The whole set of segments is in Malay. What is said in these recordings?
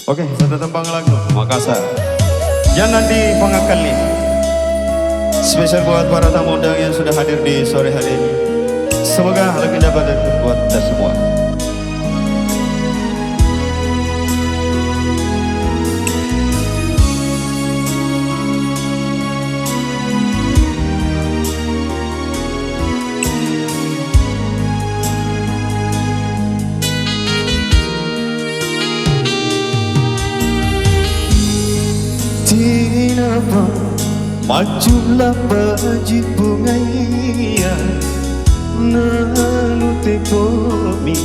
Oke, satu tembang lagu Makassar. Jangan di pengakali. Spesial buat para tamu undangan yang sudah hadir di sore hari ini. Semoga lagu dapat buat kita semua. Tinapa majulah baji bungaya nanu te komi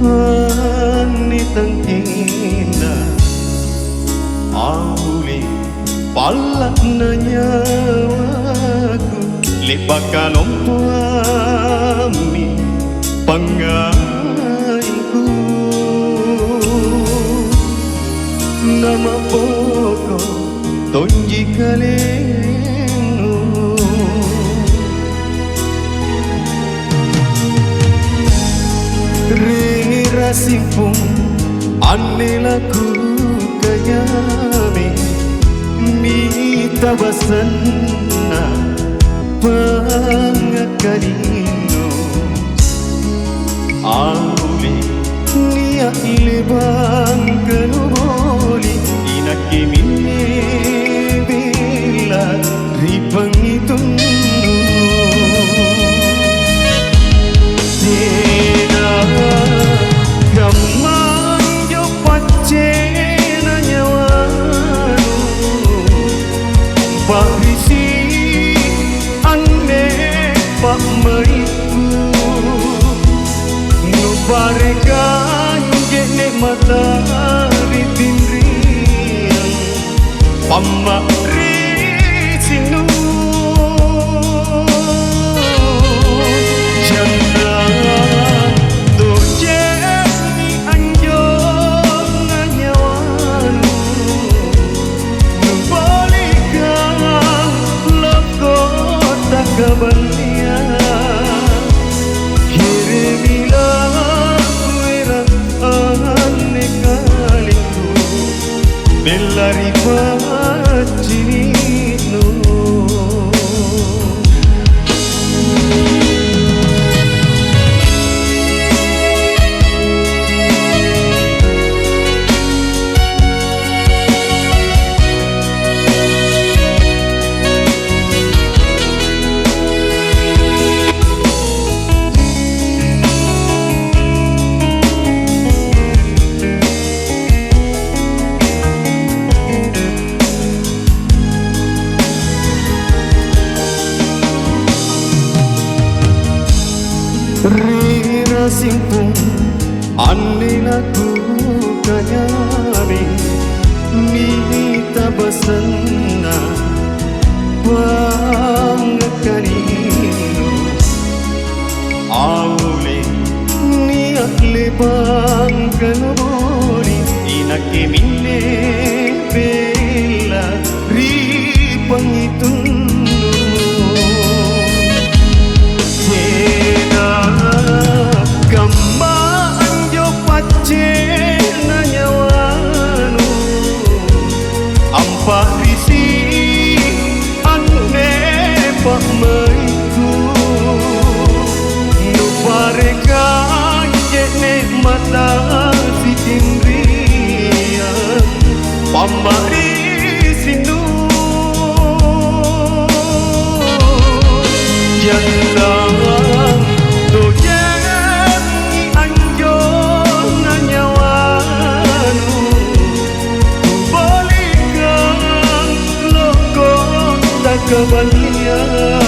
ani tangkina auli palak nanyawaku lepakan ompuami pangaiku nama poko tonji kalenu rira simpung anelaku kayame mita basana pangakalino auli niya ilibang kanuboli inakimine bila ripang itunu Dina gamanyo pacena nyawanu Parisi ane pak maiku Nubarekan jene matahari tinriang Pamari sinu Jangan dojeni anjong nganyawanu Nubalikan lakot takabalia Kirimilah kueran ane kaliku Belari pacino Rira simpung anelaku kayame mita basana pangakalino aule niat lebang kanubori inakimine bela ripang itunu Pacena nyawanu Amparisi ane pak maiku Nubarekan jene mata si tinriang Pamari sinu Jangan dojeni anjong nganyawanu Balikan lokot takabalian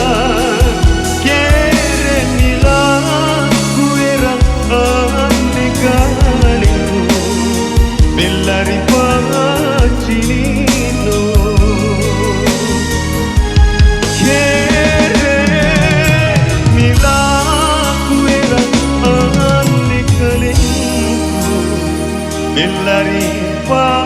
Kerenilah kuerang ane kaliku Belari pacino Belari pa